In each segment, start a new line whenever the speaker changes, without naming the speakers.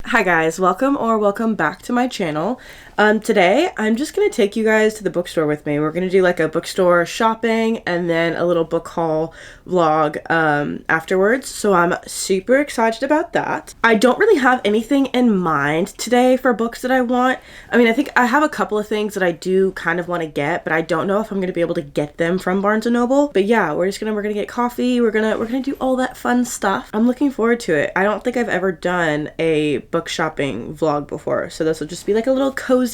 Hi guys, welcome back to my channel. Today I'm just gonna take you guys to the bookstore with me. We're gonna do like a bookstore shopping and then a little book haul vlog afterwards. So I'm super excited about that. I don't really have anything in mind today for books that I want. I mean, I think I have a couple of things that I do kind of want to get, but I don't know if I'm gonna be able to get them from Barnes & Noble. But yeah, we're gonna get coffee. We're gonna do all that fun stuff. I'm looking forward to it. I don't think I've ever done a book shopping vlog before, so this will just be like a little cozy.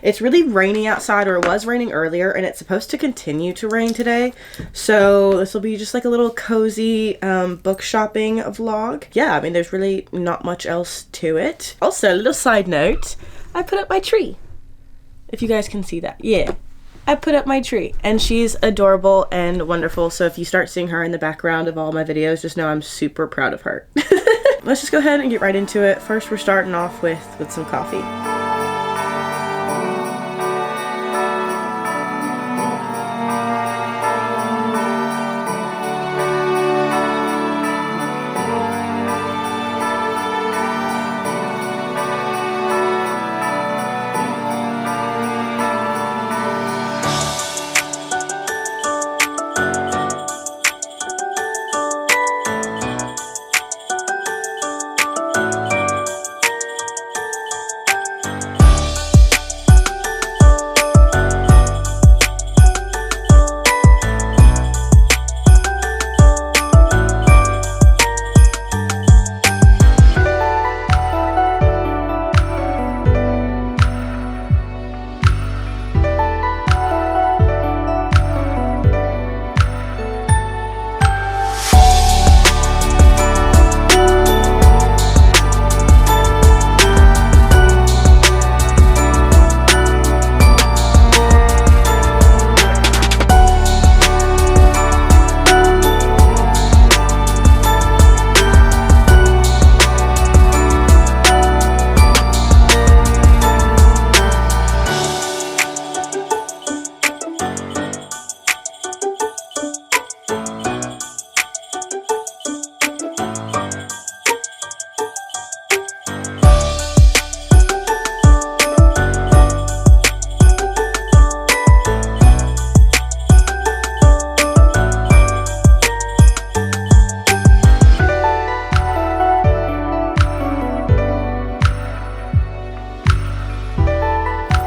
It's really rainy outside, or it was raining earlier, and it's supposed to continue to rain today, so this will be just like a little cozy book shopping vlog. Yeah, I mean, there's really not much else to it. Also, a little side note, I put up my tree, if you guys can see that. Yeah, I put up my tree, and she's adorable and wonderful, so if you start seeing her in the background of all my videos, just know I'm super proud of her. Let's just go ahead and get right into it. First, we're starting off with some coffee.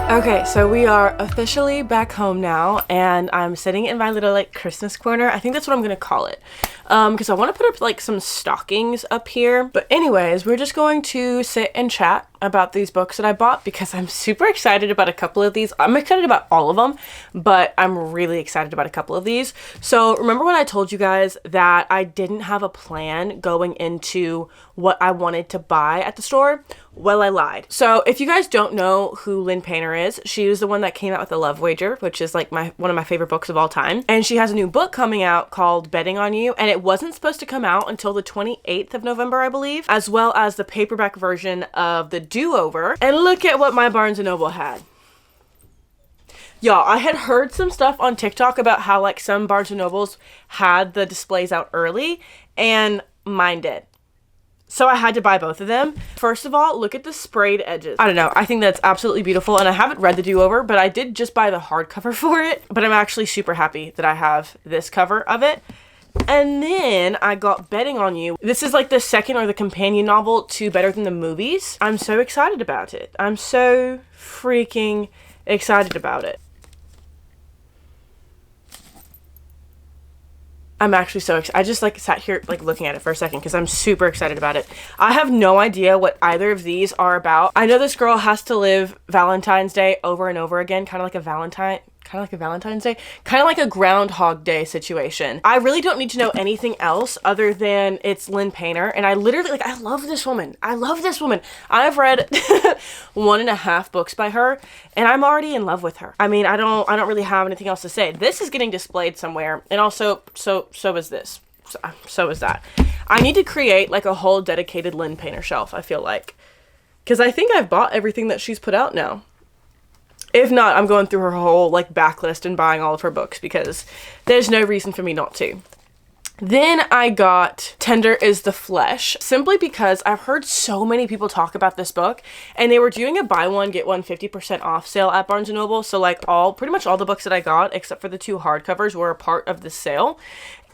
Okay, so we are officially back home now, and I'm sitting in my little like Christmas corner. I think that's what I'm gonna call it, because I want to put up like some stockings up here. But anyways, we're just going to sit and chat about these books that I bought because I'm super excited about a couple of these. I'm excited about all of them, but I'm really excited about a couple of these. So remember when I told you guys that I didn't have a plan going into what I wanted to buy at the store? Well, I lied. So if you guys don't know who Lynn Painter is, she was the one that came out with The Love Wager, which is like one of my favorite books of all time. And she has a new book coming out called Betting on You, and it wasn't supposed to come out until the 28th of November, I believe, as well as the paperback version of The Do-Over. And look at what my Barnes & Noble had. Y'all, I had heard some stuff on TikTok about how like some Barnes & Nobles had the displays out early, and mine did. So I had to buy both of them. First of all, look at the sprayed edges. I don't know. I think that's absolutely beautiful. And I haven't read The Do-Over, but I did just buy the hardcover for it. But I'm actually super happy that I have this cover of it. And then I got Betting on You. This is like the second or the companion novel to Better Than the Movies. I'm so excited about it. I'm so freaking excited about it. I'm actually so excited. I just like sat here like looking at it for a second because I'm super excited about it. I have no idea what either of these are about. I know this girl has to live Valentine's Day over and over again, kind of like a Valentine's Day, kind of like a Groundhog Day situation. I really don't need to know anything else other than it's Lynn Painter, and I literally, like, I love this woman. I love this woman. I've read 1.5 books by her, and I'm already in love with her. I mean, I don't really have anything else to say. This is getting displayed somewhere, and also, so is this. So is that. I need to create, like, a whole dedicated Lynn Painter shelf, I feel like. Because I think I've bought everything that she's put out now. If not, I'm going through her whole like backlist and buying all of her books because there's no reason for me not to. Then I got Tender is the Flesh, simply because I've heard so many people talk about this book, and they were doing a buy one, get one 50% off sale at Barnes & Noble. So like pretty much all the books that I got, except for the 2 hardcovers, were a part of the sale.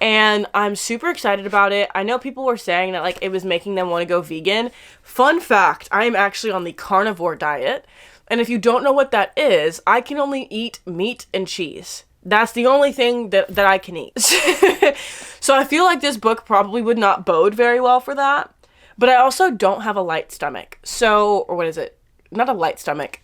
And I'm super excited about it. I know people were saying that like it was making them want to go vegan. Fun fact, I am actually on the carnivore diet. And if you don't know what that is, I can only eat meat and cheese. That's the only thing that I can eat. So I feel like this book probably would not bode very well for that. But I also don't have a light stomach. So, or what is it? Not a light stomach.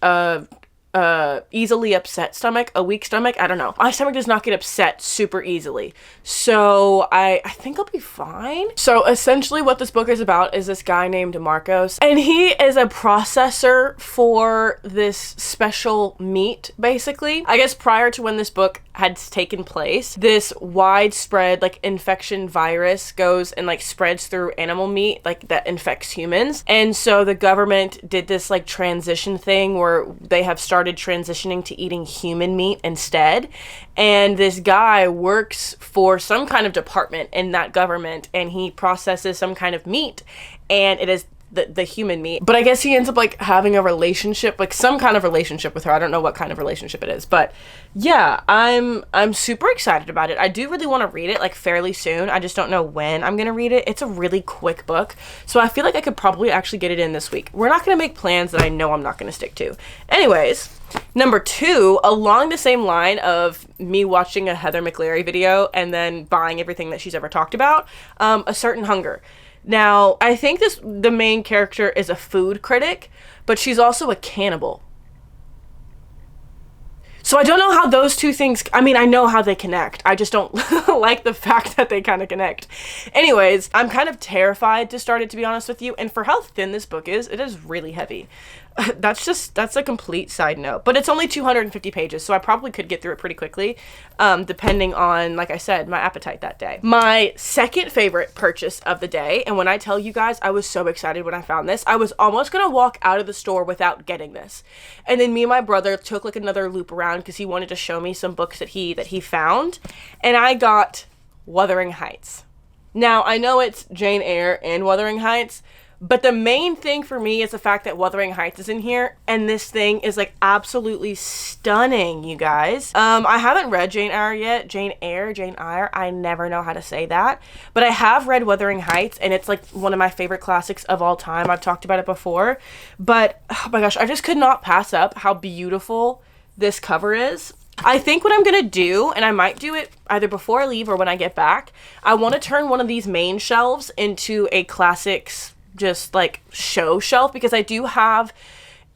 Easily upset stomach, a weak stomach, I don't know. My stomach does not get upset super easily. So I think I'll be fine. So essentially what this book is about is this guy named Marcos, and he is a processor for this special meat, basically. I guess prior to when this book had taken place, this widespread like infection virus goes and like spreads through animal meat like that infects humans. And so the government did this like transition thing where they have started transitioning to eating human meat instead. And this guy works for some kind of department in that government, and he processes some kind of meat, and it is the human meat. But I guess he ends up like having a relationship, like some kind of relationship with her. I don't know what kind of relationship it is, but yeah, I'm super excited about it. I do really want to read it like fairly soon. I just don't know when I'm gonna read it. It's a really quick book, so I feel like I could probably actually get it in this week. We're not gonna make plans that I know I'm not gonna stick to. Anyways, number 2, along the same line of me watching a Heather McLary video and then buying everything that she's ever talked about, A Certain Hunger. Now, I think the main character is a food critic, but she's also a cannibal. So I don't know how those two things, I mean, I know how they connect. I just don't like the fact that they kind of connect. Anyways, I'm kind of terrified to start it, to be honest with you. And for how thin this book is, it is really heavy. That's a complete side note. But it's only 250 pages, so I probably could get through it pretty quickly, depending on, like I said, my appetite that day. My second favorite purchase of the day, and when I tell you guys, I was so excited when I found this. I was almost gonna walk out of the store without getting this. And then me and my brother took like another loop around because he wanted to show me some books that he found. And I got Wuthering Heights. Now, I know it's Jane Eyre and Wuthering Heights, but the main thing for me is the fact that Wuthering Heights is in here, and this thing is like absolutely stunning, you guys. I haven't read Jane Eyre yet. Jane Eyre, I never know how to say that. But I have read Wuthering Heights, and it's like one of my favorite classics of all time. I've talked about it before. But, oh my gosh, I just could not pass up how beautiful this cover is. I think what I'm gonna do, and I might do it either before I leave or when I get back, I want to turn one of these main shelves into a classics just like show shelf, because I do have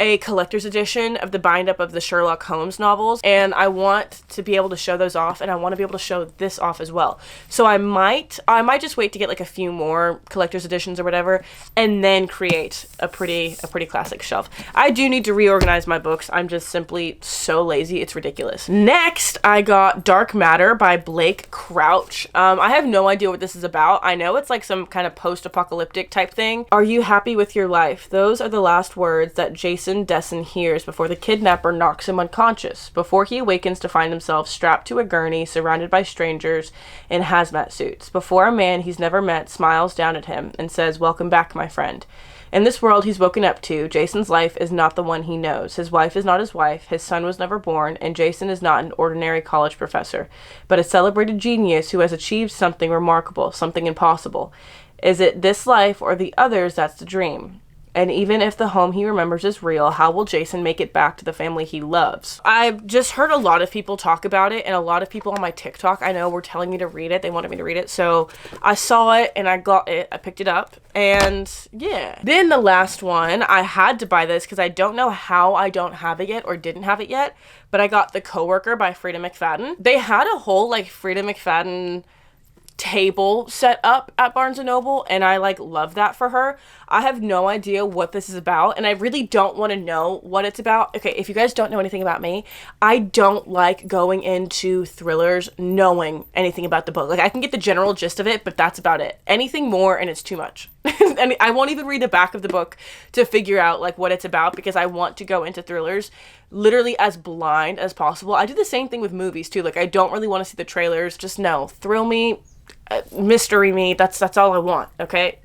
a collector's edition of the bind up of the Sherlock Holmes novels, and I want to be able to show those off, and I want to be able to show this off as well. So I might just wait to get like a few more collector's editions or whatever, and then create a pretty classic shelf. I do need to reorganize my books. I'm just simply so lazy, it's ridiculous. Next, I got Dark Matter by Blake Crouch. I have no idea what this is about. I know it's like some kind of post-apocalyptic type thing. Are you happy with your life? Those are the last words that Jason Desson hears before the kidnapper knocks him unconscious, before he awakens to find himself strapped to a gurney surrounded by strangers in hazmat suits, before a man he's never met smiles down at him and says, "Welcome back, my friend." In this world he's woken up to, Jason's life is not the one he knows. His wife is not his wife, his son was never born, and Jason is not an ordinary college professor, but a celebrated genius who has achieved something remarkable, something impossible. Is it this life or the others that's the dream? And even if the home he remembers is real, how will Jason make it back to the family he loves? I've just heard a lot of people talk about it, and a lot of people on my TikTok I know were telling me to read it. They wanted me to read it. So I saw it and I got it. I picked it up, and yeah. Then the last one, I had to buy this because I don't know how I don't have it yet or didn't have it yet, but I got The Coworker by Frida McFadden. They had a whole like Frida McFadden table set up at Barnes & Noble, and I like love that for her. I have no idea what this is about, and I really don't want to know what it's about. Okay, if you guys don't know anything about me, I don't like going into thrillers knowing anything about the book. Like, I can get the general gist of it, but that's about it. Anything more and it's too much. And I won't even read the back of the book to figure out like what it's about, because I want to go into thrillers literally as blind as possible. I do the same thing with movies too. Like, I don't really want to see the trailers. Just no, thrill me. mystery me. That's all I want, okay?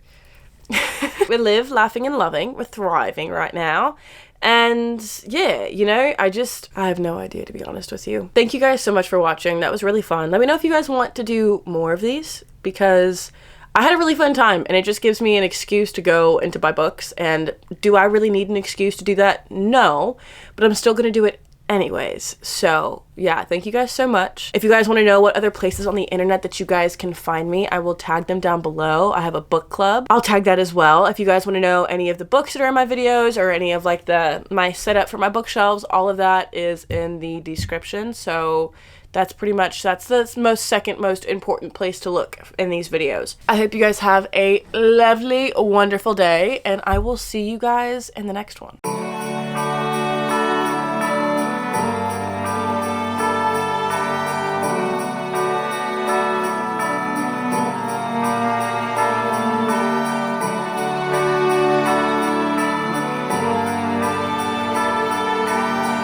We live laughing and loving. We're thriving right now. And yeah, you know, I have no idea, to be honest with you. Thank you guys so much for watching. That was really fun. Let me know if you guys want to do more of these, because I had a really fun time and it just gives me an excuse to go and to buy books. And do I really need an excuse to do that? No, but I'm still gonna do it anyways. So yeah, thank you guys so much. If you guys want to know what other places on the internet that you guys can find me, I will tag them down below. I have a book club. I'll tag that as well. If you guys want to know any of the books that are in my videos or any of like my setup for my bookshelves, all of that is in the description. So that's the second most important place to look in these videos. I hope you guys have a lovely, wonderful day, and I will see you guys in the next one.